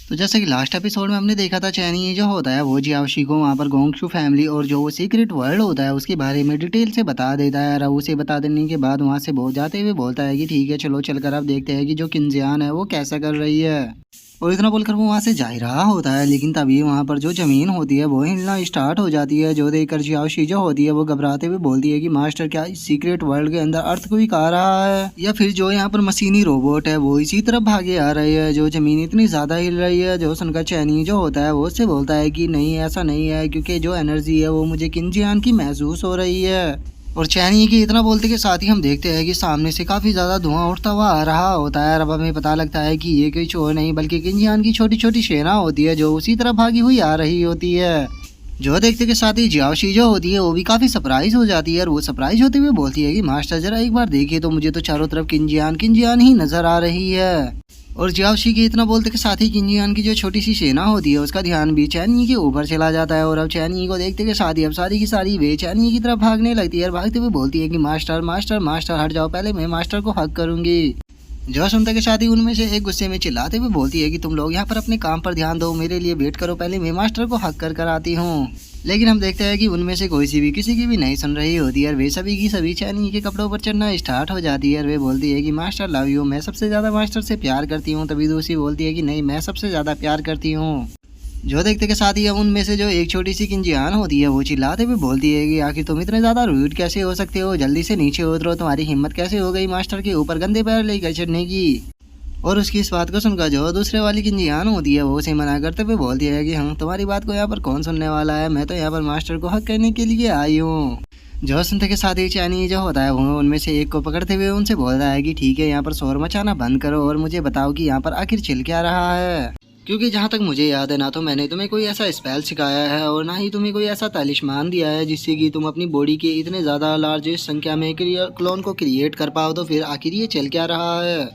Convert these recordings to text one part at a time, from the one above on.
तो जैसे कि लास्ट एपिसोड में हमने देखा था, चैनी जो होता है वो जियाओशी को वहाँ पर गोंगशू फैमिली और जो वो सीक्रेट वर्ल्ड होता है उसके बारे में डिटेल से बता देता है। और उसे बता देने के बाद वहाँ से बहुत जाते हुए बोलता है कि ठीक है चलो चलकर अब देखते हैं कि जो किंजियान है वो कैसा कर रही है। और इतना बोलकर वो वहाँ से जा ही रहा होता है, लेकिन तभी वहाँ पर जो जमीन होती है वो हिलना स्टार्ट हो जाती है, जो देखकर जियाओशी जो होती है वो घबराते हुए बोलती है कि मास्टर क्या इस सीक्रेट वर्ल्ड के अंदर अर्थक्वेक आ रहा है, या फिर जो यहाँ पर मशीनी रोबोट है वो इसी तरफ भागे आ रही है, जो जमीन इतनी ज्यादा हिल रही है। जो सुनकर चैनी जो होता है वो उससे बोलता है कि नहीं ऐसा नहीं है, क्योंकि जो एनर्जी है वो मुझे किंजियान की महसूस हो रही है। और चैनी की इतना बोलते के साथ ही हम देखते हैं कि सामने से काफी ज्यादा धुआं उठता हुआ आ रहा होता है। अब हमें पता लगता है कि ये कोई और नहीं बल्कि किंजियान की छोटी छोटी सेना होती है जो उसी तरफ भागी हुई आ रही होती है। जो देखते के साथ ही जियाओशी जो होती है वो भी काफी सरप्राइज हो जाती है, और वो सरप्राइज होते हुए बोलती है कि मास्टर जरा एक बार देखिए तो मुझे तो चारों तरफ किंजियान किंजियान ही नजर आ रही है। और जियाओशी के इतना बोलते के साथ ही किंजियान की जो छोटी सी सेना होती है उसका ध्यान भी चैनी के ऊपर चला जाता है, और अब चैनी को देखते के साथ ही अब सारी की सारी वे चैनी की तरफ भागने लगती है, और भागते हुए बोलती है कि मास्टर मास्टर मास्टर हट जाओ, पहले मैं मास्टर को हक करूंगी। जो सुनते के साथ ही उनमें से एक गुस्से में चिल्लाते हुए बोलती है कि तुम लोग यहाँ पर अपने काम पर ध्यान दो, मेरे लिए वेट करो, पहले मैं मास्टर को हक कर आती हूँ। लेकिन हम देखते हैं कि उनमें से कोई सी भी किसी की भी नहीं सुन रही होती है, और वे सभी की सभी चैनी के कपड़ों पर चढ़ना स्टार्ट हो जाती है। और वे बोलती है कि मास्टर लव यू, मैं सबसे ज्यादा मास्टर से प्यार करती हूँ। तभी दूसरी बोलती है कि नहीं मैं सबसे ज्यादा प्यार करती हूँ। जो देखते के साथ ही अब उनमें से जो एक छोटी सी किंजियान होती है वो चिल्लाते हुए बोलती है कि आखिर तुम इतने ज्यादा रूड कैसे हो सकते हो, जल्दी से नीचे उतरो, तुम्हारी हिम्मत कैसे हो गई मास्टर के ऊपर गंदे पैर लेकर चढ़ने की। और उसकी इस बात को सुनकर जो दूसरे वाली किंजियान होती है वो उसे मना करते हुए बोलती है कि हाँ तुम्हारी बात को यहाँ पर कौन सुनने वाला है, मैं तो यहाँ पर मास्टर को हक करने के लिए आई हूँ। जो सुनते के साथ ही चैनी जो होता है वो उनमें से एक को पकड़ते हुए उनसे बोलता है कि ठीक है यहाँ पर शोर मचाना बंद करो और मुझे बताओ कि यहाँ पर आखिर चल क्या रहा है, क्योंकि जहाँ तक मुझे याद है ना तो मैंने तुम्हें कोई ऐसा स्पेल सिखाया है और ना ही तुम्हें कोई ऐसा तालिस्मान दिया है जिससे कि तुम अपनी बॉडी के इतने ज़्यादा लार्ज संख्या में क्लोन को क्रिएट कर पाओ, तो फिर आखिर ये चल क्या रहा है।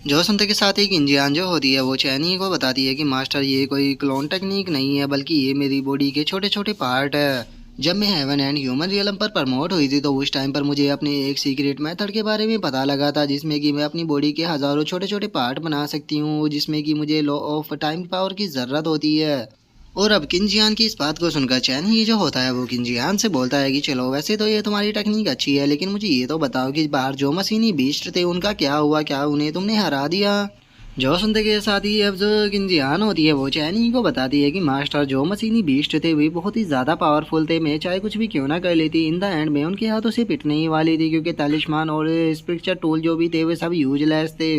जो सुनते के साथ ही किंजियान जो होती है वो चैनी को बताती है कि मास्टर ये कोई क्लोन टेक्निक नहीं है, बल्कि ये मेरी बॉडी के छोटे छोटे पार्ट है। जब मैं हेवन एंड ह्यूमन रियलम पर प्रमोट हुई थी तो उस टाइम पर मुझे अपने एक सीक्रेट मेथड के बारे में पता लगा था, जिसमें कि मैं अपनी बॉडी के हज़ारों छोटे छोटे पार्ट बना सकती हूँ, जिसमें कि मुझे लॉ ऑफ टाइम पावर की ज़रूरत होती है। और अब किंजियान की इस बात को सुनकर चैनी जो होता है वो किंजियान से बोलता है कि चलो वैसे तो ये तुम्हारी टेक्निक अच्छी है, लेकिन मुझे ये तो बताओ कि बाहर जो मशीनी बीस्ट थे उनका क्या हुआ, क्या उन्हें तुमने हरा दिया। जो सुनते के साथ ही अब जो किंजियान होती है वो चैनी को बताती है कि मास्टर जो मशीनी बीस्ट थे वे बहुत ही ज़्यादा पावरफुल थे, मैं चाहे कुछ भी क्यों ना कर लेती इन द एंड में उनके हाथों से पिटने ही वाली थी, क्योंकि तालिस्मान और स्पिरिचुअल टूल जो भी थे वे सब यूजलेस थे।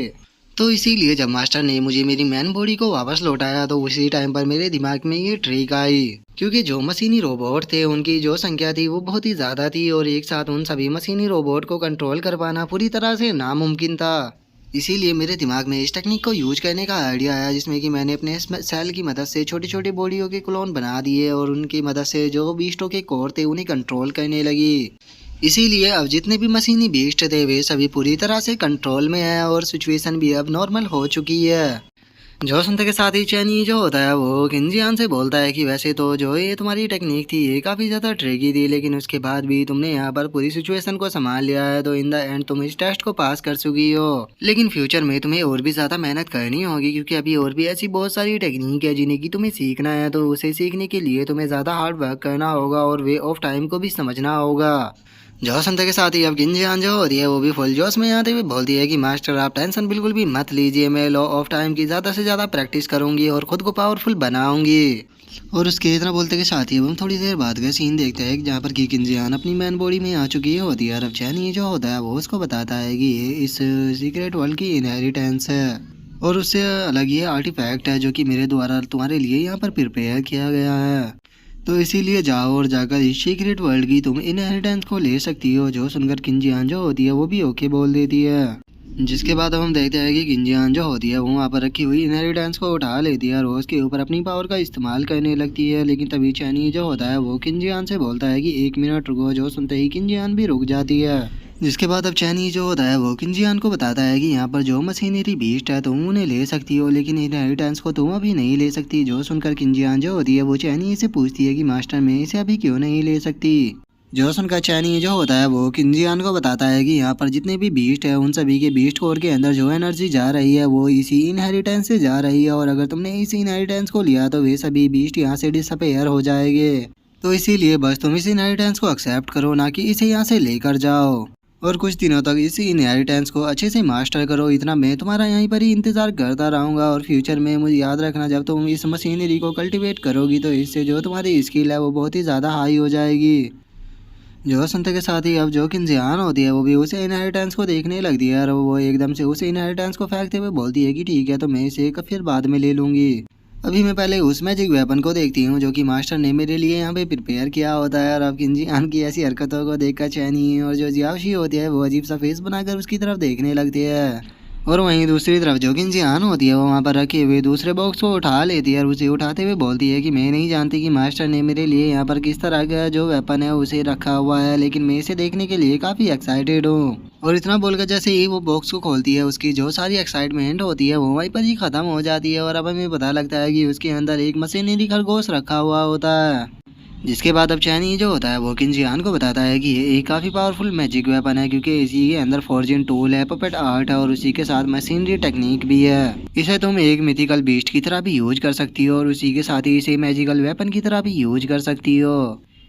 तो इसीलिए जब मास्टर ने मुझे मेरी मैन बॉडी को वापस लौटाया तो उसी टाइम पर मेरे दिमाग में ये ट्रिक आई, क्योंकि जो मशीनी रोबोट थे उनकी जो संख्या थी वो बहुत ही ज़्यादा थी और एक साथ उन सभी मशीनी रोबोट को कंट्रोल कर पाना पूरी तरह से नामुमकिन था। इसीलिए मेरे दिमाग में इस टेक्निक को यूज करने का आइडिया आया, जिसमें कि मैंने अपने सेल की मदद से छोटी छोटी बॉडियों के क्लोन बना दिए और उनकी मदद से जो बीस्टों के कोर थे उन्हें कंट्रोल करने लगी। इसीलिए अब जितने भी मशीनी बीस्ट थे वे सभी पूरी तरह से कंट्रोल में है और सिचुएशन भी अब नॉर्मल हो चुकी है। जो सुनते के साथ ही चैनी जो होता है वो किंजियान से बोलता है कि वैसे तो जो ये तुम्हारी टेक्निक थी ये काफ़ी ज़्यादा ट्रिकी थी, लेकिन उसके बाद भी तुमने यहाँ पर पूरी सिचुएशन को संभाल लिया है, तो इन द एंड तुम इस टेस्ट को पास कर चुकी हो। लेकिन फ्यूचर में तुम्हें और भी ज़्यादा मेहनत करनी होगी, क्योंकि अभी और भी ऐसी बहुत सारी टेक्निक है जिन्हें की तुम्हें सीखना है, तो उसे सीखने के लिए तुम्हें ज़्यादा हार्ड वर्क करना होगा और वे ऑफ टाइम को भी समझना होगा। जो सुनते के साथ ही अब किंजियान जो होती है वो भी फुल जोश में आते हुए बोलती है कि मास्टर आप टेंशन बिल्कुल भी मत लीजिए, मैं लॉ ऑफ टाइम की ज़्यादा से ज़्यादा प्रैक्टिस करूंगी और खुद को पावरफुल बनाऊंगी। और उसके इतना बोलते के साथ ही हम थोड़ी देर बाद का सीन देखते हैं जहाँ पर कि किंजियान अपनी मैन बॉडी में आ चुकी होती है, और अब चैनी जो होता है वो उसको बताता है कि ये इस सीक्रेट वर्ल्ड की इनहेरिटेंस है और उससे अलग ये आर्टिफैक्ट है जो कि मेरे द्वारा तुम्हारे लिए यहाँ पर प्रिपेयर किया गया है, तो इसीलिए जाओ और जाकर इस सीक्रेट वर्ल्ड की तुम इनहेरिटेंस को ले सकती हो। जो सुनकर किंजियान जो होती है वो भी ओके बोल देती है, जिसके बाद अब हम देखते हैं कि किंजियान जो होती है वो वहाँ पर रखी हुई इनहेरिटेंस को उठा लेती है और रोज के ऊपर अपनी पावर का इस्तेमाल करने लगती है। लेकिन तभी चैनी जो होता है वो किंजियान से बोलता है कि 1 मिनट रुको। जो सुनते ही किंजियान भी रुक जाती है, जिसके बाद अब चैनी जो होता है वो किंजियान को बताता है कि यहाँ पर जो मशीनरी बीस्ट है तुम उन्हें ले सकती हो, लेकिन इनहेरिटेंस को तुम अभी नहीं ले सकती। जो सुनकर किंजियान जो होती है वो चैनी से पूछती है कि मास्टर मैं इसे अभी क्यों नहीं ले सकती। जो सुनकर चैनी जो होता है वो किंजियान को बताता है कि यहाँ पर जितने भी बीस्ट है उन सभी के बीस्ट कोर के अंदर जो एनर्जी जा रही है वो इसी इनहेरिटेंस से जा रही है, और अगर तुमने इसी इनहेरिटेंस को लिया तो वे सभी बीस्ट यहाँ से डिसअपेयर हो जाएंगे। तो इसीलिए बस तुम इस इनहेरिटेंस को एक्सेप्ट करो, ना कि इसे यहाँ से लेकर जाओ, और कुछ दिनों तक इसी इनहेरिटेंस को अच्छे से मास्टर करो। इतना मैं तुम्हारा यहीं पर ही इंतजार करता रहूँगा, और फ्यूचर में मुझे याद रखना जब तुम इस मशीनरी को कल्टीवेट करोगी तो इससे जो तुम्हारी स्किल है वो बहुत ही ज़्यादा हाई हो जाएगी। जो सुनते के साथ ही अब जो किंजियान होती है वो भी उसे इनहेरिटेंस को देखने लगती है, और वो एकदम से उसे इनहेरिटेंस को फेंकते हुए बोलती है कि ठीक है तो मैं इसे फिर बाद में ले लूँगी। अभी मैं पहले उस मैजिक वेपन को देखती हूँ जो कि मास्टर ने मेरे लिए यहाँ पे प्रिपेयर किया होता है। और अब किंजियान की ऐसी हरकतों को देखकर चैनी और जो जियाशी होती है वो अजीब सा फेस बनाकर उसकी तरफ देखने लगती है। और वहीं दूसरी तरफ जो किंजियान होती है वो वहाँ पर रखे हुए दूसरे बॉक्स को उठा लेती है, और उसे उठाते हुए बोलती है कि मैं नहीं जानती कि मास्टर ने मेरे लिए यहाँ पर किस तरह का जो वेपन है उसे रखा हुआ है, लेकिन मैं इसे देखने के लिए काफ़ी एक्साइटेड हूँ। और इतना बोलकर जैसे ही वो बॉक्स को खोलती है उसकी जो सारी एक्साइटमेंट होती है वो वहीं पर ही ख़त्म हो जाती है, और अब हमें पता लगता है कि उसके अंदर एक मशीनरी खरगोश रखा हुआ होता है। जिसके बाद अब चैनी जो होता है वो किंजियान को बताता है कि ये एक काफ़ी पावरफुल मैजिक वेपन है, क्योंकि इसी के अंदर फॉर्जिन टूल है, पपेट आर्ट है, और उसी के साथ मशीनरी टेक्निक भी है। इसे तुम एक मिथिकल बीस्ट की तरह भी यूज कर सकती हो, और उसी के साथ ही इसे मैजिकल वेपन की तरह भी यूज कर सकती हो।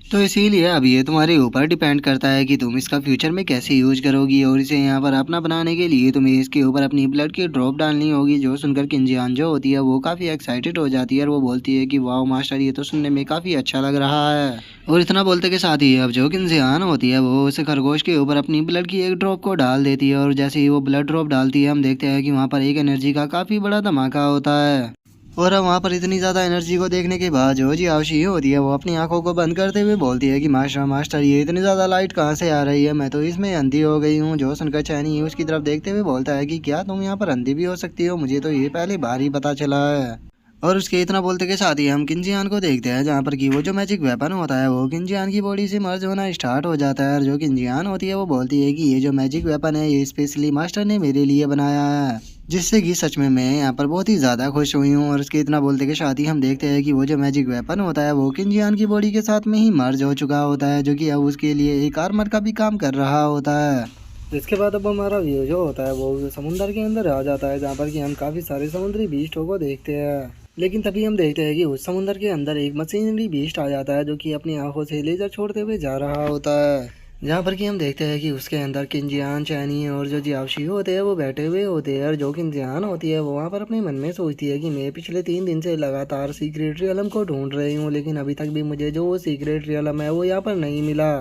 तो इसीलिए अब ये तुम्हारे ऊपर डिपेंड करता है कि तुम इसका फ्यूचर में कैसे यूज करोगी, और इसे यहाँ पर अपना बनाने के लिए तुम्हें इसके ऊपर अपनी ब्लड की ड्रॉप डालनी होगी। जो सुनकर किंजियान जो होती है वो काफ़ी एक्साइटेड हो जाती है, और वो बोलती है कि वाह मास्टर ये तो सुनने में काफ़ी अच्छा लग रहा है। और इतना बोलते के साथ ही अब जो किंजियान होती है वो उस खरगोश के ऊपर अपनी ब्लड की एक ड्रॉप को डाल देती है, और जैसे ही वो ब्लड ड्रॉप डालती है हम देखते हैं कि वहाँ पर एक एनर्जी का काफ़ी बड़ा धमाका होता है। और अब वहाँ पर इतनी ज़्यादा एनर्जी को देखने के बाद जो जियाओशी होती है वो अपनी आंखों को बंद करते हुए बोलती है कि मास्टर मास्टर ये इतनी ज़्यादा लाइट कहाँ से आ रही है, मैं तो इसमें अंधी हो गई हूँ। जो सुनकर चैनी उसकी तरफ देखते हुए बोलता है कि क्या तुम यहाँ पर अंधी भी हो सकती हो, मुझे तो ये पहले बार ही पता चला है। और उसके इतना बोलते के साथ ही हम किंजियान को देखते हैं जहाँ पर कि वो जो मैजिक वेपन होता है वो किंजियान की बॉडी से मर्ज होना स्टार्ट हो जाता है, और जो किंजियान होती है वो बोलती है कि ये जो मैजिक वेपन है ये स्पेशली मास्टर ने मेरे लिए बनाया है, जिससे कि सच में मैं यहाँ पर बहुत ही ज़्यादा खुश हुई हूँ। और उसके इतना बोलते के साथ ही हम देखते हैं कि वो जो मैजिक वेपन होता है वो किंजियान की बॉडी के साथ में ही मर्ज हो चुका होता है, जो कि अब उसके लिए एक आर्मर का भी काम कर रहा होता है। जिसके बाद अब हमारा व्यू जो होता है वो समुंदर के अंदर आ जाता है, जहाँ पर कि हम काफ़ी सारे समुद्री बीस्टों को देखते हैं। लेकिन तभी हम देखते हैं कि उस समुंदर के अंदर एक मशीनरी बीस्ट आ जाता है जो कि अपनी आंखों से लेजर छोड़ते हुए जा रहा होता है, जहाँ पर कि हम देखते हैं कि उसके अंदर किंजियान चैनी और जो जियाओशी होते हैं वो बैठे हुए होते हैं। और जो किंजियान होती है वो वहाँ पर अपने मन में सोचती है कि मैं पिछले 3 दिन से लगातार सीक्रेट रियलम को ढूंढ रही हूँ, लेकिन अभी तक भी मुझे जो वो सीक्रेट रियलम है वो यहाँ पर नहीं मिला।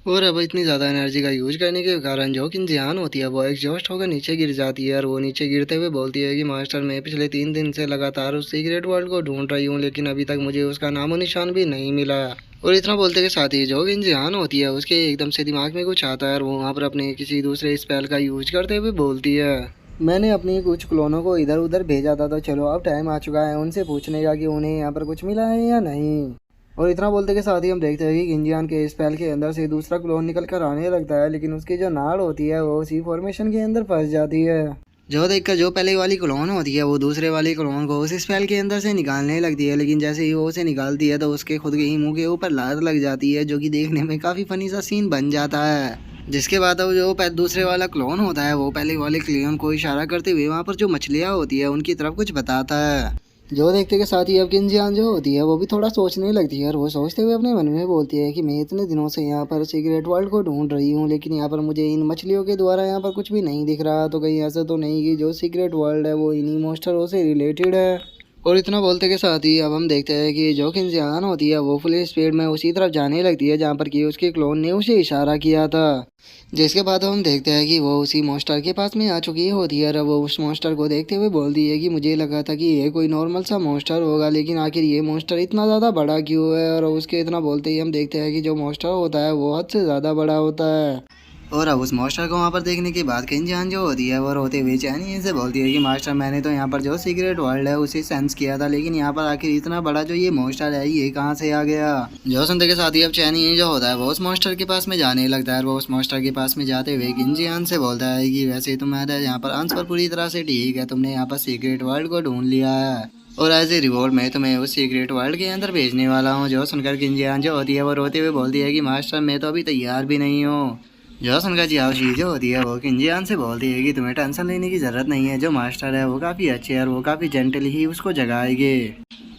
और अब इतनी ज़्यादा एनर्जी का यूज करने के कारण जो किंजियान होती है वो एग्जॉस्ट होकर नीचे गिर जाती है, और वो नीचे गिरते हुए बोलती है कि मास्टर मैं पिछले 3 दिन से लगातार उस सीक्रेट वर्ल्ड को ढूंढ रही हूँ, लेकिन अभी तक मुझे उसका नामो निशान भी नहीं मिला। और इतना बोलते के साथ ही जो किंजियान होती है उसके एकदम से दिमाग में कुछ आता है, और वो वहाँ पर अपने किसी दूसरे स्पेल का यूज करते हुए बोलती है मैंने अपनी कुछ क्लोनों को इधर उधर भेजा था, तो चलो अब टाइम आ चुका है उनसे पूछने का कि उन्हें यहाँ पर कुछ मिला है या नहीं। और इतना बोलते के साथ ही हम देखते हैं कि किंजियान के स्पेल के अंदर से दूसरा क्लोन निकल कर आने लगता है, लेकिन उसकी जो नाड़ होती है वो उसी फॉर्मेशन के अंदर फंस जाती है। जो देखकर जो पहले वाली क्लोन होती है वो दूसरे वाली क्लोन को उस स्पेल के अंदर से निकालने लगती है, लेकिन जैसे ही वो उसे निकालती है तो उसके खुद के ही मुंह के ऊपर लात लग जाती है, जो कि देखने में काफ़ी फनी सा सीन बन जाता है। जिसके बाद अब जो दूसरे वाला क्लोन होता है वो पहले वाले क्लोन को इशारा करते हुए वहाँ पर जो मछलियाँ होती है उनकी तरफ कुछ बताता है। जो देखते के साथ ही अब किंजियान जो होती है वो भी थोड़ा सोचने लगती है, और वो सोचते हुए अपने मन में बोलती है कि मैं इतने दिनों से यहाँ पर सीक्रेट वर्ल्ड को ढूंढ रही हूँ, लेकिन यहाँ पर मुझे इन मछलियों के द्वारा यहाँ पर कुछ भी नहीं दिख रहा, तो कहीं ऐसा तो नहीं कि जो सीक्रेट वर्ल्ड है वो इन्हीं मॉन्स्टरों से रिलेटेड है। और इतना बोलते के साथ ही अब हम देखते हैं कि जो किंजियान होती है वो फुल स्पीड में उसी तरफ जाने लगती है जहाँ पर कि उसके क्लोन ने उसे इशारा किया था। जिसके बाद हम देखते हैं कि वो उसी मॉन्स्टर के पास में आ चुकी होती है, और वो उस मॉन्स्टर को देखते हुए बोलती है कि मुझे लगा था कि ये कोई नॉर्मल सा मॉन्स्टर होगा, लेकिन आखिर ये मॉन्स्टर इतना ज़्यादा बड़ा क्यों है। और उसके इतना बोलते ही हम देखते हैं कि जो मॉन्स्टर होता है वो हद से ज़्यादा बड़ा होता है। और अब उस मास्टर को वहाँ पर देखने के बाद किंजियान जो होती है वो रोते हुए चैनी से बोलती है कि मास्टर मैंने तो यहाँ पर जो सीक्रेट वर्ल्ड है उसे सेंस किया था, लेकिन यहाँ पर आखिर इतना बड़ा जो ये मास्टर है ये कहाँ से आ गया। जो सुनते के साथ ही अब चैनी जो होता है वो उस मास्टर के पास में जाने लगता है, और वो उस मास्टर के पास में जाते हुए किंजियान से बोलता है कि वैसे तुम्हारा यहाँ पर आंसर पूरी तरह से ठीक है, तुमने यहाँ पर सीक्रेट वर्ल्ड को ढूंढ लिया है, और एज ए रिवॉर्ड मैं तुम्हें उस सीक्रेट वर्ल्ड के अंदर भेजने वाला हूँ। जो सुनकर किंजियान जो होती है वो रोते हुए बोलती है कि मास्टर मैं तो अभी तैयार भी नहीं हूँ। जो सुनकर जियाओशी जो होती है वो किंजियान से बोलती है कि तुम्हें टेंशन लेने की ज़रूरत नहीं है। जो मास्टर है वो काफ़ी अच्छे है और वो काफ़ी जेंटल ही उसको जगाएंगे।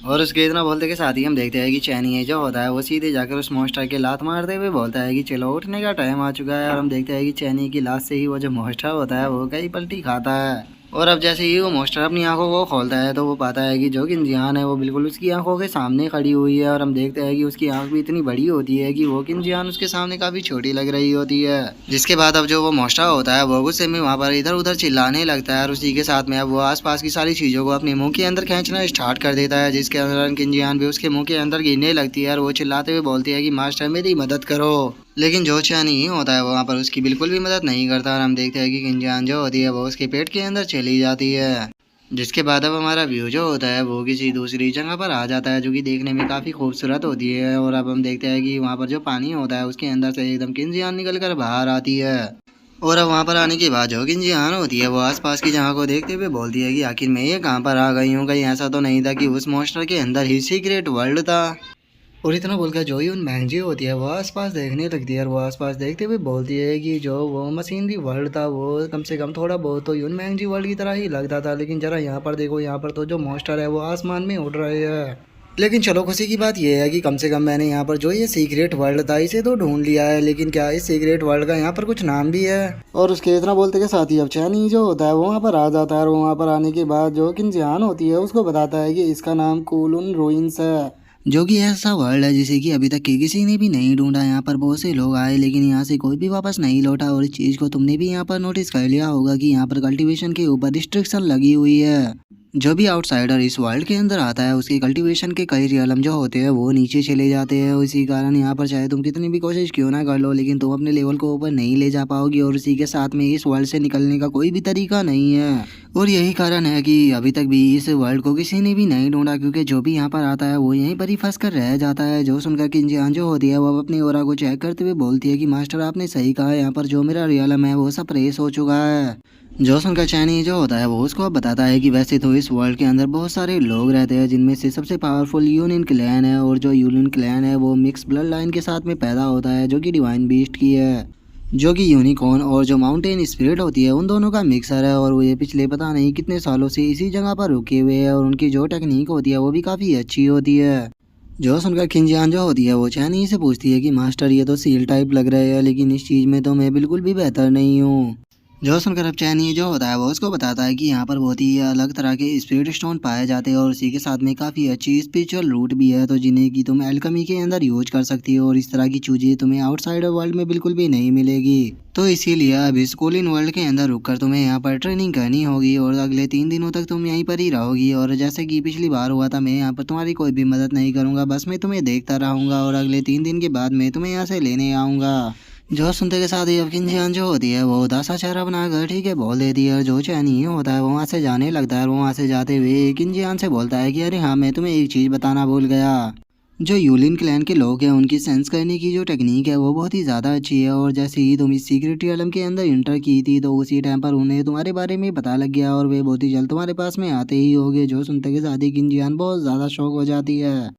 और उसके इतना बोलते के साथ ही हम देखते हैं कि चैनी जो होता है वो सीधे जाकर उस मॉन्स्टर के लात मारते हुए बोलता है कि चलो उठने का टाइम आ चुका है। और हम देखते हैं कि चैनी की लात से ही वो जो मॉन्स्टर होता है वो कई पलटी खाता है। और अब जैसे ही वो मॉन्स्टर अपनी आंखों को खोलता है तो वो पाता है कि जो किंजियान है वो बिल्कुल उसकी आंखों के सामने खड़ी हुई है। और हम देखते हैं कि उसकी आंख भी इतनी बड़ी होती है कि वो किंजियान उसके सामने काफ़ी छोटी लग रही होती है। जिसके बाद अब जो वो मॉन्स्टर होता है वो गुस्से में वहाँ पर इधर उधर चिल्लाने लगता है। और उसी के साथ में अब वो आसपास की सारी चीज़ों को अपने मुंह के अंदर खींचना स्टार्ट कर देता है। जिसके अंदर किंजियान भी उसके मुंह के अंदर गिरने लगती है और वो चिल्लाते हुए बोलती है कि मास्टर मेरी मदद करो। लेकिन जो चैनी होता है वहाँ पर उसकी बिल्कुल भी मदद नहीं करता। और हम देखते हैं कि किंजियान जो होती है वो उसके पेट के अंदर चली जाती है। जिसके बाद अब हमारा व्यू जो होता है वो किसी दूसरी जगह पर आ जाता है जो कि देखने में काफ़ी खूबसूरत होती है। और अब हम देखते हैं कि वहाँ पर जो पानी होता है उसके अंदर से एकदम किंजियान निकल कर बाहर आती है। और अब वहाँ पर आने के बाद जो किंजियान होती है वो आसपास की जगह को देखते हुए बोलती है कि आखिर मैं ये कहाँ पर आ गई हूँ। कहीं ऐसा तो नहीं था कि उस मॉन्स्टर के अंदर ही सीक्रेट वर्ल्ड था। और इतना बोलकर जो यून मैंगजी होती है वो आसपास देखने लगती है। और वो आसपास देखते हुए बोलती है कि जो वो मशीनरी वर्ल्ड था वो कम से कम थोड़ा बहुत तो यून मैंगजी वर्ल्ड की तरह ही लगता था। लेकिन जरा यहाँ पर देखो, यहाँ पर तो जो मॉन्स्टर है वो आसमान में उड़ रहे हैं। लेकिन चलो खुशी की बात यह है कि कम से कम मैंने यहाँ पर जो ये सीक्रेट वर्ल्ड था इसे तो ढूंढ लिया है। लेकिन क्या इस सीक्रेट वर्ल्ड का यहाँ पर कुछ नाम भी है? और उसके इतना बोलते के साथ ही अब चैनी जो होता है वो वहाँ पर आ जाता है। और वहाँ पर आने के बाद जो किंजियान होती है उसको बताता है कि इसका नाम कूलुन रूइंस है, जो कि ऐसा वर्ल्ड है जिसे कि अभी तक के किसी ने भी नहीं ढूंढा। यहाँ पर बहुत से लोग आए लेकिन यहाँ से कोई भी वापस नहीं लौटा। और इस चीज़ को तुमने भी यहाँ पर नोटिस कर लिया होगा कि यहाँ पर कल्टीवेशन के ऊपर रिस्ट्रिक्शन लगी हुई है। जो भी आउटसाइडर इस वर्ल्ड के अंदर आता है उसके कल्टीवेशन के कई रियलम जो होते हैं वो नीचे चले जाते हैं। इसी कारण यहाँ पर चाहे तुम कितनी भी कोशिश क्यों ना कर लो लेकिन तुम अपने लेवल को ऊपर नहीं ले जा पाओगी। और इसी के साथ में इस वर्ल्ड से निकलने का कोई भी तरीका नहीं है। और यही कारण है कि अभी तक भी इस वर्ल्ड को किसी ने भी नहीं ढूंढा, क्योंकि जो भी यहाँ पर आता है वो यहीं पर ही फंस कर रह जाता है। जो सुनकर किंजियान जो होती है वो अपनी ओरा को चेक करते हुए बोलती है कि मास्टर आपने सही कहा, यहाँ पर जो मेरा रियलम है वो सब रेस हो चुका है। जो सुनकर चैनी जो होता है वो उसको अब बताता है कि वैसे तो इस वर्ल्ड के अंदर बहुत सारे लोग रहते हैं जिनमें से सबसे पावरफुल यूनियन क्लैन है। और जो यूनियन क्लैन है वो मिक्स ब्लड लाइन के साथ में पैदा होता है जो कि डिवाइन बीस्ट की है, जो कि यूनिकॉर्न और जो माउंटेन स्पिरिट होती है उन दोनों का मिक्सर है। और वो ये पिछले पता नहीं कितने सालों से इसी जगह पर रुके हुए हैं और उनकी जो टेक्निक होती है वो भी काफ़ी अच्छी होती है। जो सुनकर किंजियान जो होती है वो चैनी से पूछती है कि मास्टर ये तो सील टाइप लग रहे हैं लेकिन इस चीज़ में तो मैं बिल्कुल भी बेहतर नहीं हूँ। जो सुनकर अब चैनी जो होता है वो उसको बताता है कि यहाँ पर बहुत ही अलग तरह के स्पिरिट स्टोन पाए जाते हैं और उसी के साथ में काफ़ी अच्छी स्पिरिचुअल रूट भी है, तो जिन्हें कि तुम एल्केमी के अंदर यूज कर सकती हो। और इस तरह की चीज़ें तुम्हें आउटसाइड वर्ल्ड में बिल्कुल भी नहीं मिलेगी। तो इसीलिए अब इस कूलिन वर्ल्ड के अंदर रुककर तुम्हें यहाँ पर ट्रेनिंग करनी होगी और अगले 3 दिनों तक तुम यहीं पर ही रहोगी। और जैसे कि पिछली बार हुआ था, मैं यहाँ पर तुम्हारी कोई भी मदद नहीं करूँगा, बस मैं तुम्हें देखता रहूँगा और अगले 3 दिन के बाद मैं तुम्हें यहाँ से लेने आऊँगा। जो सुनते के साथ ही अब किंजियान जो होती है वो उदासा चेहरा बनाकर ठीक है बोल देती है। और जो चैनी होता है वो वहाँ से जाने लगता है। वो वहाँ से जाते हुए किंजियान से बोलता है कि अरे हाँ, मैं तुम्हें एक चीज़ बताना भूल गया। जो यूलिन क्लैन के लोग हैं उनकी सेंस करने की जो टेक्निक है वो बहुत ही ज़्यादा अच्छी है। और जैसे ही तुम इस सीक्रेट रियलम के अंदर इंटर की थी तो उसी टाइम पर उन्हें तुम्हारे बारे में पता लग गया और वे बहुत ही जल्द तुम्हारे पास में आते ही होंगे। जो सुनते के साथ ही किंजियान बहुत ज़्यादा शौक हो जाती है।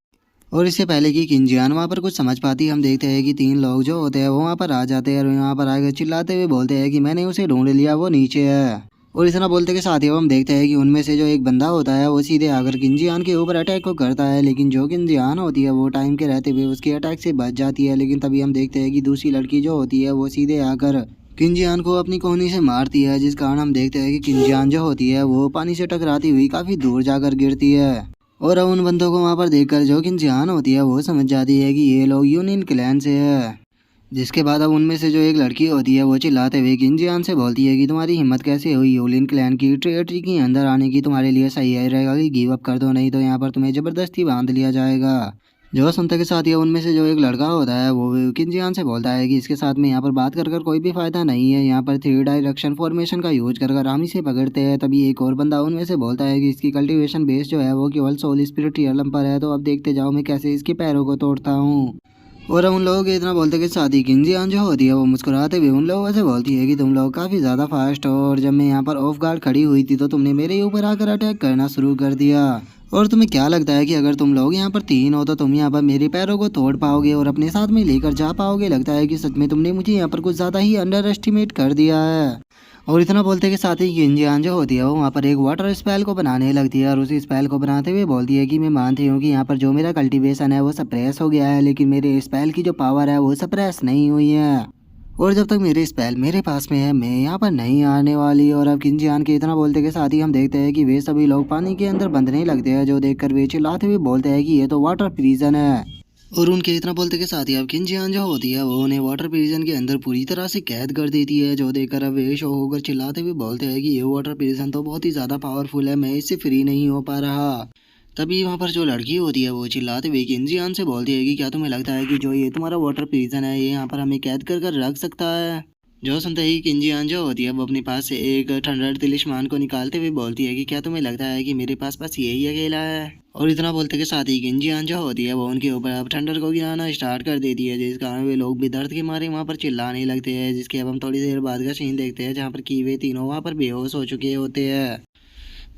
और इससे पहले कि किंजियान वहाँ पर कुछ समझ पाती, हम देखते हैं कि 3 लोग जो होते हैं वो वहाँ पर आ जाते हैं और वहाँ पर आकर चिल्लाते हुए बोलते हैं कि मैंने उसे ढूंढ लिया, वो नीचे है। और इतना बोलते के साथ ही हम देखते हैं कि उनमें से जो एक बंदा होता है वो सीधे आकर किंजियान के ऊपर अटैक को करता है। लेकिन जो किंजियान होती है वो टाइम के रहते हुए उसके अटैक से बच जाती है। लेकिन तभी हम देखते हैं कि दूसरी लड़की जो होती है वो सीधे आकर किंजियान को अपनी कोहनी से मारती है, जिस कारण हम देखते हैं कि किंजियान जो होती है वो पानी से टकराती हुई काफ़ी दूर जाकर गिरती है। और अब उन बंदों को वहाँ पर देखकर जो किंजियान होती है वो समझ जाती है कि ये लोग यूनियन क्लैन से है। जिसके बाद अब उनमें से जो एक लड़की होती है वो चिल्लाते हुए किंजियान से बोलती है कि तुम्हारी हिम्मत कैसे हुई यूलिन क्लैन की टेरिटरी के अंदर आने की, तुम्हारे लिए सही है रहेगा कि गिव अप कर दो, नहीं तो यहाँ पर तुम्हें ज़बरदस्ती बांध लिया जाएगा। जो सुनते के साथ ही उनमें से जो एक लड़का होता है वो किंजियान से बोलता है कि इसके साथ में यहाँ पर बात कर कर कोई भी फ़ायदा नहीं है, यहाँ पर 3 डायरेक्शन फॉर्मेशन का यूज कर कर हम इसे पकड़ते हैं। तभी एक और बंदा उनमें से बोलता है कि इसकी कल्टीवेशन बेस जो है वो केवल सोल स्पिरिट रियलम पर है, तो अब देखते जाओ मैं कैसे इसके पैरों को तोड़ता हूँ। और उन लोगों के इतना बोलते के साथ ही किंजियान जो होती है वो मुस्कुराते हुए उन लोगों से बोलती है कि तुम लोग काफ़ी ज़्यादा फास्ट हो और जब मैं यहाँ पर ऑफ गार्ड खड़ी हुई थी तो तुमने मेरे ऊपर आकर अटैक करना शुरू कर दिया। और तुम्हें क्या लगता है कि अगर तुम लोग यहाँ पर 3 हो तो तुम यहाँ पर मेरे पैरों को तोड़ पाओगे और अपने साथ में लेकर जा पाओगे? लगता है कि सच में तुमने मुझे यहाँ पर कुछ ज़्यादा ही अंडर एस्टिमेट कर दिया है। और इतना बोलते के साथ ही किंजियान जो होती है वो वहाँ पर एक वाटर स्पेल को बनाने लगती है और उसी स्पेल को बनाते हुए बोलती है कि मैं मानती हूँ कि यहाँ पर जो मेरा कल्टीवेशन है वो सप्रेस हो गया है, लेकिन मेरे स्पेल की जो पावर है वो सप्रेस नहीं हुई है। और जब तक मेरे स्पेल मेरे पास में है मैं यहाँ पर नहीं आने वाली। और अब किंजियान के इतना बोलते के साथ ही हम देखते हैं कि वे सभी लोग पानी के अंदर बंधने लगते हैं, जो देखकर वे चिल्लाते हुए बोलते हैं कि ये तो वाटर प्रिजन है। और उनके इतना बोलते के साथ ही अब किंजियान जो होती है वो उन्हें वाटर प्रिजन के अंदर पूरी तरह से कैद कर देती है, जो देखकर अब वे शो होकर चिल्लाते हुए बोलते हैं कि ये वाटर प्रिजन तो बहुत ही ज़्यादा पावरफुल है, मैं इससे फ्री नहीं हो पा रहा। तभी वहाँ पर जो लड़की होती है वो चिल्लाते हुए किंजियान से बोलती है कि क्या तुम्हें लगता है कि जो ये तुम्हारा वाटर प्रिजन है ये यहाँ पर हमें कैद कर कर रख सकता है? जो सुनते ही किंजियान जो होती है वो अपने पास से एक ठंडर तिलिस्मान को निकालते हुए बोलती है कि क्या तुम्हें लगता है कि मेरे पास बस यही अकेला है? और इतना बोलते के साथ ही किंजियान जो होती है वो उनके ऊपर अब ठंडर को गिराना स्टार्ट कर देती है, जिस कारण वे लोग भी दर्द के मारे वहाँ पर चिल्लाने लगते हैं। जिसके अब हम थोड़ी देर बाद का सीन देखते हैं जहाँ पर कि वे तीनों वहाँ पर बेहोश हो चुके होते हैं।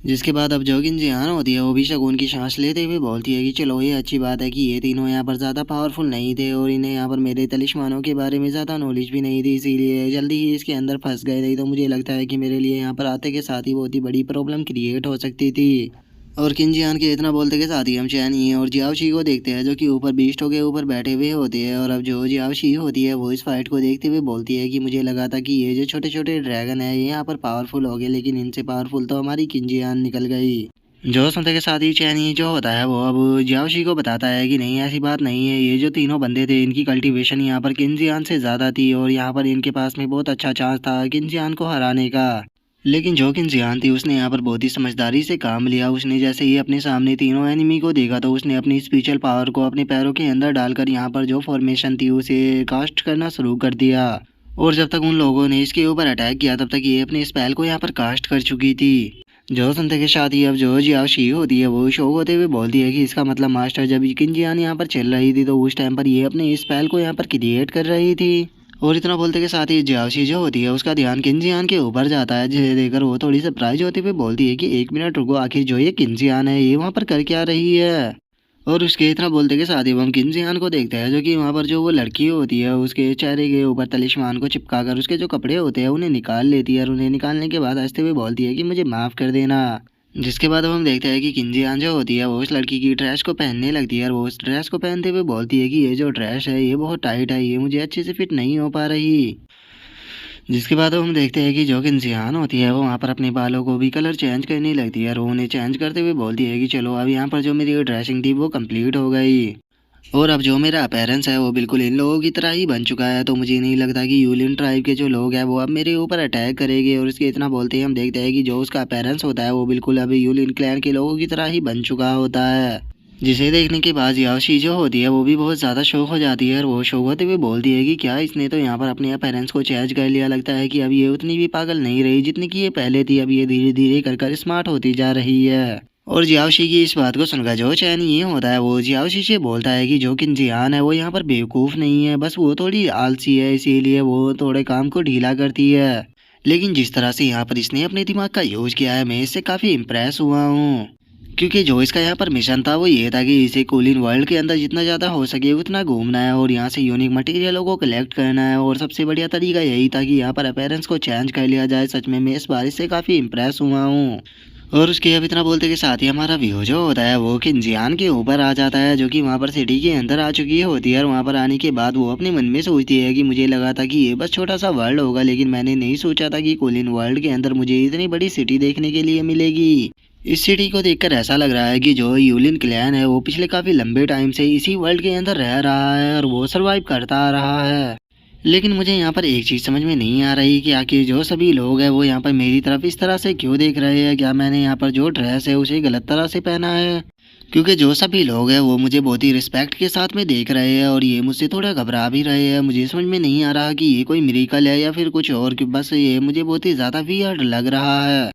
जिसके बाद अब जो किंजियान होती है वो भी शगुन की सांस लेते हुए बोलती है कि चलो ये अच्छी बात है कि ये तीनों यहाँ पर ज़्यादा पावरफुल नहीं थे और इन्हें यहाँ पर मेरे तलिस्मानों के बारे में ज़्यादा नॉलेज भी नहीं थी, इसीलिए जल्दी ही इसके अंदर फंस गए। नहीं तो मुझे लगता है कि मेरे लिए यहाँ पर आते के साथ ही बहुत ही बड़ी प्रॉब्लम क्रिएट हो सकती थी। और किंजियान के इतना बोलते के साथ ही हम चैनी और जियाओशी को देखते हैं जो कि ऊपर बीस्टों के ऊपर बैठे हुए होते हैं। और अब जो जियाओशी होती है वो इस फाइट को देखते हुए बोलती है कि मुझे लगा था कि ये जो छोटे छोटे ड्रैगन है ये यहाँ पर पावरफुल हो गए, लेकिन इनसे पावरफुल तो हमारी किंजियान निकल गई। जो सुनते के साथ ही चैनी जो होता है वो अब जियाओशी को बताता है कि नहीं ऐसी बात नहीं है, ये जो तीनों बंदे थे इनकी कल्टीवेशन यहाँ पर किंजियान से ज़्यादा थी और यहाँ पर इनके पास में बहुत अच्छा चांस था किंजियान को हराने का। लेकिन जो किंजियान थी उसने यहाँ पर बहुत ही समझदारी से काम लिया। उसने जैसे ही अपने सामने तीनों एनिमी को देखा तो उसने अपनी स्पिरिचुअल पावर को अपने पैरों के अंदर डालकर यहाँ पर जो फॉर्मेशन थी उसे कास्ट करना शुरू कर दिया। और जब तक उन लोगों ने इसके ऊपर अटैक किया तब तक ये अपने स्पेल को यहाँ पर कास्ट कर चुकी थी। जो सुनते के साथ ही अब जो जियाओशी होती है वो शौक होते हुए बोलती है कि इसका मतलब मास्टर जब किंजियान यहाँ पर चल रही थी तो उस टाइम पर ये अपने स्पेल को यहाँ पर क्रिएट कर रही थी। और इतना बोलते के साथ ही जियाओशी जो होती है उसका ध्यान किंजियान के ऊपर जाता है, जिसे देखकर वो थोड़ी सरप्राइज होते हुए बोलती है कि 1 मिनट रुको, आखिर जो ये किंजियान है ये वहाँ पर कर क्या रही है? और उसके इतना बोलते के साथ ही हम किंजियान को देखते हैं जो कि वहाँ पर जो वो लड़की होती है उसके चेहरे के ऊपर तलिस्मान को चिपका कर उसके जो कपड़े होते हैं उन्हें निकाल लेती है और उन्हें निकालने के बाद हंसते हुए बोलती है कि मुझे माफ़ कर देना। जिसके बाद अब हम देखते हैं कि किंजियान जो होती है वो उस लड़की की ड्रेस को पहनने लगती है और वो उस ड्रेस को पहनते हुए बोलती है कि ये जो ड्रेस है ये बहुत टाइट है, ये मुझे अच्छे से फिट नहीं हो पा रही। जिसके बाद अब हम देखते हैं कि जो किंजियान होती है वो वहाँ पर अपने बालों को भी कलर चेंज करने लगती है और वो उन्हें चेंज करते हुए बोलती है कि चलो अब यहाँ पर जो मेरी ड्रेसिंग थी वो कंप्लीट हो गई और अब जो मेरा अपीयरेंस है वो बिल्कुल इन लोगों की तरह ही बन चुका है, तो मुझे नहीं लगता कि यूलियन ट्राइब के जो लोग हैं वो अब मेरे ऊपर अटैक करेंगे। और इसके इतना बोलते ही हम देखते हैं कि जो उसका अपीयरेंस होता है वो बिल्कुल अभी यूलियन क्लैन के लोगों की तरह ही बन चुका होता है। जिसे देखने के बाद याओशी जो होती है वो भी बहुत ज़्यादा शौक हो जाती है और वो शौक होते हुए बोलती है कि क्या इसने तो यहाँ पर अपने अपीयरेंस को चेंज कर लिया, लगता है कि अब ये उतनी भी पागल नहीं रही जितनी कि ये पहले थी, अब ये धीरे धीरे कर कर स्मार्ट होती जा रही है। और जियाओशी की इस बात को सुनकर जो चैन ये होता है वो जियाओशी से बोलता है कि जो किंजियान है वो यहाँ पर बेवकूफ़ नहीं है, बस वो थोड़ी आलसी है, इसीलिए वो थोड़े काम को ढीला करती है। लेकिन जिस तरह से यहाँ पर इसने अपने दिमाग का यूज किया है मैं इससे काफ़ी इम्प्रेस हुआ हूँ, क्योंकि जो इसका यहाँ पर मिशन था वो ये था कि इसे कूलिन वर्ल्ड के अंदर जितना ज़्यादा हो सके उतना घूमना है और यहाँ से यूनिक मटेरियलों को कलेक्ट करना है। और सबसे बढ़िया तरीका यही था कि यहाँ पर अपीयरेंस को चेंज कर लिया जाए। सच में मैं इस बार इससे काफ़ी इम्प्रेस हुआ हूँ। और उसके अब इतना बोलते के साथ ही हमारा व्यू जो होता है वो किंजियान के ऊपर आ जाता है, जो कि वहाँ पर सिटी के अंदर आ चुकी होती है। और वहाँ पर आने के बाद वो अपने मन में सोचती है कि मुझे लगा था कि ये बस छोटा सा वर्ल्ड होगा, लेकिन मैंने नहीं सोचा था कि कूलिन वर्ल्ड के अंदर मुझे इतनी बड़ी सिटी देखने के लिए मिलेगी। इस सिटी को देखकर ऐसा लग रहा है कि जो यूलियन क्लैन है वो पिछले काफ़ी लंबे टाइम से इसी वर्ल्ड के अंदर रह रहा है और वो सरवाइव करता आ रहा है। लेकिन मुझे यहाँ पर एक चीज़ समझ में नहीं आ रही कि आखिर जो सभी लोग हैं वो यहाँ पर मेरी तरफ इस तरह से क्यों देख रहे हैं। क्या मैंने यहाँ पर जो ड्रेस है उसे गलत तरह से पहना है? क्योंकि जो सभी लोग हैं वो मुझे बहुत ही रिस्पेक्ट के साथ में देख रहे हैं और ये मुझसे थोड़ा घबरा भी रहे हैं। मुझे समझ में नहीं आ रहा कि ये कोई मिरेकल है या फिर कुछ और, कि बस ये मुझे बहुत ही ज़्यादा वियर्ड लग रहा है।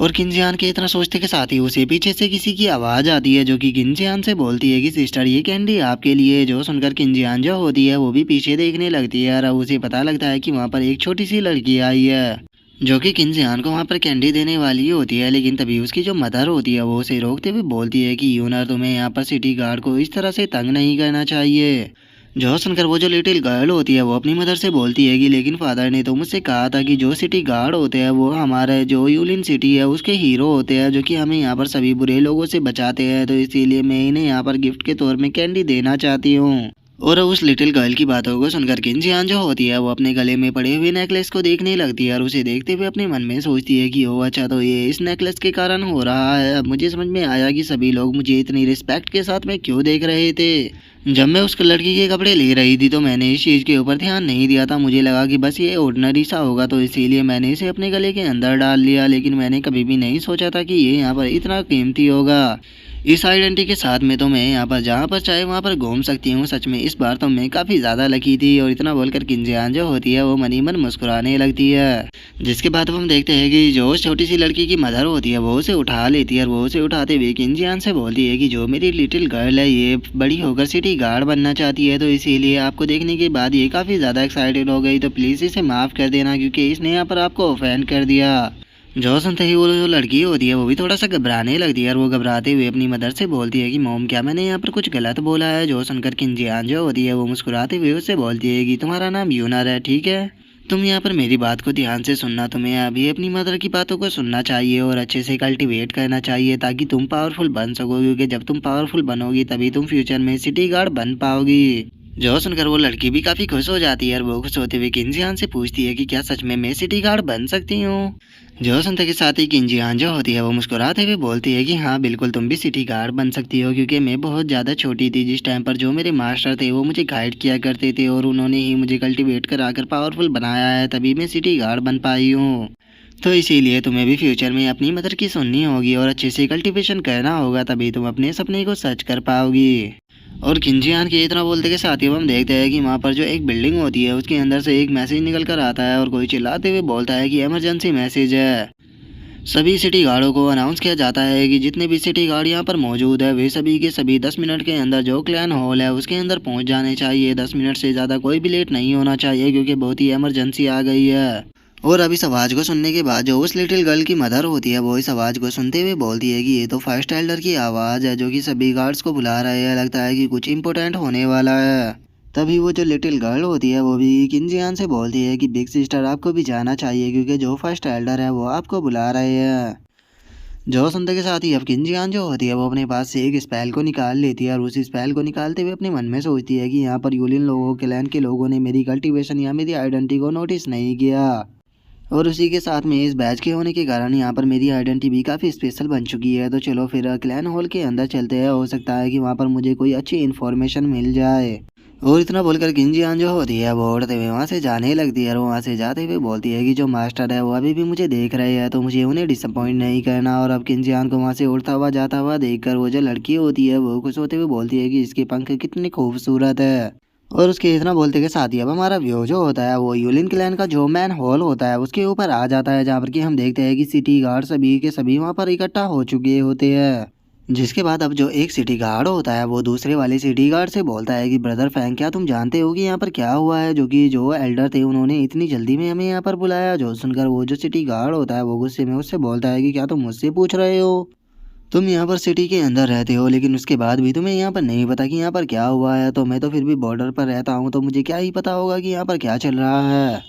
और किंजियान के इतना सोचते के साथ ही उसे पीछे से किसी की आवाज़ आती है जो कि किंजियान से बोलती है कि सिस्टर ये कैंडी आपके लिए। जो सुनकर किंजियान जो होती है वो भी पीछे देखने लगती है और उसे पता लगता है कि वहाँ पर एक छोटी सी लड़की आई है। जो कि किन्जियान को वहाँ पर कैंडी देने वाली ही होती है, लेकिन तभी उसकी जो मदर होती है वो उसे रोकते हुए बोलती है कि यूनर, तुम्हें यहाँ पर सिटी गार्ड को इस तरह से तंग नहीं करना चाहिए। जो सुनकर वो जो लिटिल गर्ल होती है वो अपनी मदर से बोलती है कि लेकिन फादर ने तो मुझसे कहा था कि जो सिटी गार्ड होते हैं वो हमारे जो यूलिन सिटी है उसके हीरो होते हैं, जो कि हमें यहाँ पर सभी बुरे लोगों से बचाते हैं, तो इसीलिए मैं इन्हें यहाँ पर गिफ्ट के तौर में कैंडी देना चाहती हूँ। और उस लिटिल गर्ल की बातों को सुनकर किन्जियान जो होती है वो अपने गले में पड़े हुए नेकलेस को देखने लगती है और उसे देखते हुए अपने मन में सोचती है कि ओ अच्छा, तो ये इस नेकलेस के कारण हो रहा है। अब मुझे समझ में आया कि सभी लोग मुझे इतनी रिस्पेक्ट के साथ में क्यों देख रहे थे। जब मैं उस लड़की के कपड़े ले रही थी तो मैंने इस चीज़ के ऊपर ध्यान नहीं दिया था, मुझे लगा कि बस ये ऑर्डिनरी सा होगा, तो इसीलिए मैंने इसे अपने गले के अंदर डाल लिया, लेकिन मैंने कभी भी नहीं सोचा था कि ये यहाँ पर इतना कीमती होगा। इस आइडेंटिटी के साथ में तो मैं यहाँ पर जहाँ पर चाहे वहाँ पर घूम सकती हूँ। सच में इस बार तो मैं काफ़ी ज़्यादा लकी थी। और इतना बोलकर किन्जियान जो होती है वो मन ही मन मुस्कुराने लगती है। जिसके बाद अब हम देखते हैं कि जो छोटी सी लड़की की मदर होती है वो उसे उठा लेती है और वो उसे उठाते हुए किन्जियान से बोलती है कि जो मेरी लिटिल गर्ल है ये बड़ी होकर सिटी गार्ड बनना चाहती है, तो इसीलिए आपको देखने के बाद ये काफ़ी ज़्यादा एक्साइटेड हो गई, तो प्लीज़ इसे माफ़ कर देना क्योंकि इसने यहाँ पर आपको ऑफेंड कर दिया। जो सुनते ही वो जो लड़की होती है वो भी थोड़ा सा घबराने लगती है और वो घबराते हुए अपनी मदर से बोलती है कि मॉम, क्या मैंने यहाँ पर कुछ गलत बोला है। जो सुनकर किन्जियान जो होती है वो मुस्कुराते हुए उससे बोलती है कि तुम्हारा नाम यूनर है, ठीक है। तुम यहाँ पर मेरी बात को ध्यान से सुनना, तुम्हें अभी अपनी मदर की बातों को सुनना चाहिए और अच्छे से कल्टीवेट करना चाहिए ताकि तुम पावरफुल बन सको, क्योंकि जब तुम पावरफुल बनोगी तभी तुम फ्यूचर में सिटी गार्ड बन पाओगी। जो सुनकर वो लड़की भी काफ़ी खुश हो जाती है और वो खुश होते हुए किन्जियान से पूछती है कि क्या सच में मैं सिटी गार्ड बन सकती हूँ। जो सुनते के साथ ही किन्जियान जो होती है वो मुस्कुराते हुए बोलती है कि हाँ बिल्कुल, तुम भी सिटी गार्ड बन सकती हो, क्योंकि मैं बहुत ज़्यादा छोटी थी जिस टाइम पर जो मेरे मास्टर थे वो मुझे गाइड किया करते थे और उन्होंने ही मुझे कल्टीवेट कर आकर पावरफुल बनाया है, तभी मैं सिटी गार्ड बन पाई हूँ। तो इसीलिए तुम्हें भी फ्यूचर में अपनी मदर की सुननी होगी और अच्छे से कल्टीवेशन करना होगा, तभी तुम अपने सपने को सच कर पाओगी। और किन्जियान के इतना बोलते के साथ ही हम देखते हैं कि वहाँ पर जो एक बिल्डिंग होती है उसके अंदर से एक मैसेज निकल कर आता है और कोई चिल्लाते हुए बोलता है कि इमरजेंसी मैसेज है। सभी सिटी गार्डों को अनाउंस किया जाता है कि जितने भी सिटी गार्ड यहाँ पर मौजूद है वे सभी के सभी 10 मिनट के अंदर जो क्लैन हॉल है उसके अंदर पहुँच जाने चाहिए। 10 मिनट से ज़्यादा कोई भी लेट नहीं होना चाहिए क्योंकि बहुत ही इमरजेंसी आ गई है। और अब इस आवाज़ को सुनने के बाद जो उस लिटिल गर्ल की मदर होती है वो इस आवाज़ को सुनते हुए बोलती है कि ये तो फर्स्ट एल्डर की आवाज़ है जो कि सभी गार्ड्स को बुला रहे हैं, लगता है कि कुछ इम्पोर्टेंट होने वाला है। तभी वो जो लिटिल गर्ल होती है वो भी किन्जियान से बोलती है कि बिग सिस्टर आपको भी जाना चाहिए क्योंकि जो फर्स्ट एल्डर है वो आपको बुला रहे हैं। जो सुनते के साथ ही अब किन्जियान जो होती है वो अपने पास से एक स्पेल को निकाल लेती है और उस स्पेल को निकालते हुए अपने मन में सोचती है कि यहाँ पर यूलिन लोगों के लैंड के लोगों ने मेरी कल्टीवेशन या मेरी आइडेंटिटी को नोटिस नहीं किया। और उसी के साथ में इस बैच के होने के कारण यहाँ पर मेरी आइडेंटिटी भी काफ़ी स्पेशल बन चुकी है। तो चलो फिर क्लैन हॉल के अंदर चलते हैं, हो सकता है कि वहाँ पर मुझे कोई अच्छी इन्फॉर्मेशन मिल जाए। और इतना बोलकर किन्जियान जो होती है वो उड़ते हुए वहाँ से जाने लगती है और वहाँ से जाते हुए बोलती है कि जो मास्टर है वो अभी भी मुझे देख रहे हैं, तो मुझे उन्हें डिसअपॉइंट नहीं करना। और अब किन्जियान को वहाँ से उड़ता हुआ जाता हुआ देखकर वो जो लड़की होती है वो खुश होते हुए बोलती है कि इसके पंख कितने खूबसूरत है। और उसके इतना बोलते के साथ ही अब हमारा व्यू जो होता है वो यूलिन क्लैन का जो मैन हॉल होता है उसके ऊपर आ जाता है, जहाँ पर कि हम देखते हैं कि सिटी गार्ड सभी के सभी वहाँ पर इकट्ठा हो चुके होते हैं। जिसके बाद अब जो एक सिटी गार्ड होता है वो दूसरे वाले सिटी गार्ड से बोलता है कि ब्रदर फैंग, क्या तुम जानते हो कि यहाँ पर क्या हुआ है, जो कि जो एल्डर थे उन्होंने इतनी जल्दी में हमें यहाँ पर बुलाया। जो सुनकर वो जो सिटी गार्ड होता है वो गुस्से में उससे बोलता है कि क्या तुम मुझसे पूछ रहे हो, तुम यहाँ पर सिटी के अंदर रहते हो लेकिन उसके बाद भी तुम्हें यहाँ पर नहीं पता कि यहाँ पर क्या हुआ है। तो मैं तो फिर भी बॉर्डर पर रहता हूँ, तो मुझे क्या ही पता होगा कि यहाँ पर क्या चल रहा है।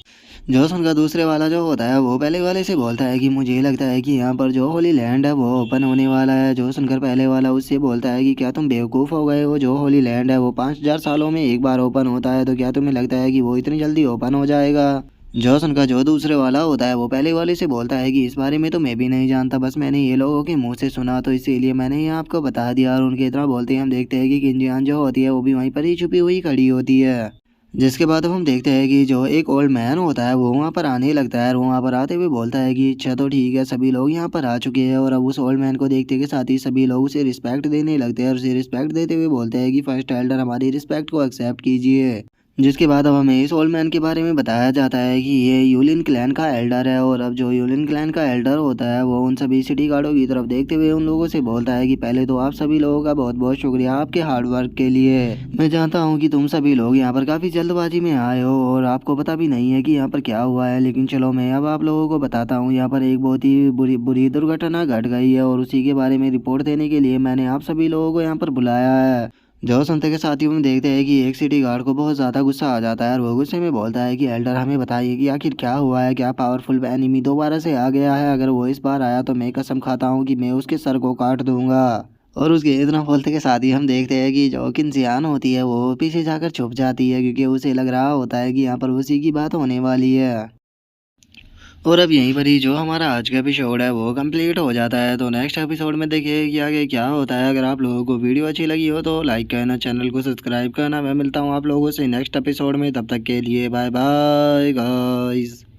जो सुनकर दूसरे वाला जो होता है वो पहले वाले से बोलता है कि मुझे लगता है कि यहाँ पर जो होली लैंड है वो ओपन होने वाला है। जो सुनकर पहले वाला उससे बोलता है कि क्या तुम बेवकूफ़ हो गए हो, जो होली लैंड है वो 5000 सालों में एक बार ओपन होता है, तो क्या तुम्हें लगता है कि वो इतनी जल्दी ओपन हो जाएगा। जो सुनकर जो दूसरे वाला होता है वो पहले वाले से बोलता है कि इस बारे में तो मैं भी नहीं जानता, बस मैंने ये लोगों के मुंह से सुना तो इसीलिए मैंने ये आपको बता दिया। और उनके इतना बोलते हैं हम देखते हैं कि किन्जियान जो होती है वो भी वहीं पर ही छुपी हुई खड़ी होती है। जिसके बाद अब हम देखते हैं कि जो एक ओल्ड मैन होता है वो वहाँ पर आने लगता है और वहाँ पर आते हुए बोलता है कि अच्छा तो ठीक है, सभी लोग यहाँ पर आ चुके हैं। और अब उस ओल्ड मैन को देखते के साथ ही सभी लोग उसे रिस्पेक्ट देने लगते हैं और उसे रिस्पेक्ट देते हुए बोलते हैं कि फर्स्ट एल्डर हमारी रिस्पेक्ट को एक्सेप्ट कीजिए। जिसके बाद अब हमें इस ओल्ड मैन के बारे में बताया जाता है कि ये यूलिन क्लैन का एल्डर है और अब जो यूलिन क्लैन का एल्डर होता है वो उन सभी सिटी गार्डों की तरफ देखते हुए उन लोगों से बोलता है कि पहले तो आप सभी लोगों का बहुत बहुत शुक्रिया आपके हार्ड वर्क के लिए। मैं जानता हूँ कि तुम सभी लोग यहाँ पर काफ़ी जल्दबाजी में आए हो और आपको पता भी नहीं है कि यहाँ पर क्या हुआ है, लेकिन चलो मैं अब आप लोगों को बताता हूँ। यहाँ पर एक बहुत ही बुरी बुरी दुर्घटना घट गई है और उसी के बारे में रिपोर्ट देने के लिए मैंने आप सभी लोगों को यहाँ पर बुलाया है। जो सुनते के साथियों में देखते हैं कि एक सिटी गार्ड को बहुत ज़्यादा गुस्सा आ जाता है और वो गुस्से में बोलता है कि एल्डर हमें बताइए कि आखिर क्या हुआ है, क्या पावरफुल एनिमी दोबारा से आ गया है। अगर वो इस बार आया तो मैं कसम खाता हूँ कि मैं उसके सर को काट दूंगा। और उसके इतना बोलते के साथ ही हम देखते हैं कि जो किन्सियान होती है वो पीछे जाकर छुप जाती है क्योंकि उसे लग रहा होता है कि यहाँ पर उसी की बात होने वाली है। और अब यहीं पर ही जो हमारा आज का एपिसोड है वो कंप्लीट हो जाता है। तो नेक्स्ट एपिसोड में देखिए कि आगे क्या होता है। अगर आप लोगों को वीडियो अच्छी लगी हो तो लाइक करना, चैनल को सब्सक्राइब करना। मैं मिलता हूँ आप लोगों से नेक्स्ट एपिसोड में, तब तक के लिए बाय बाय गाइस।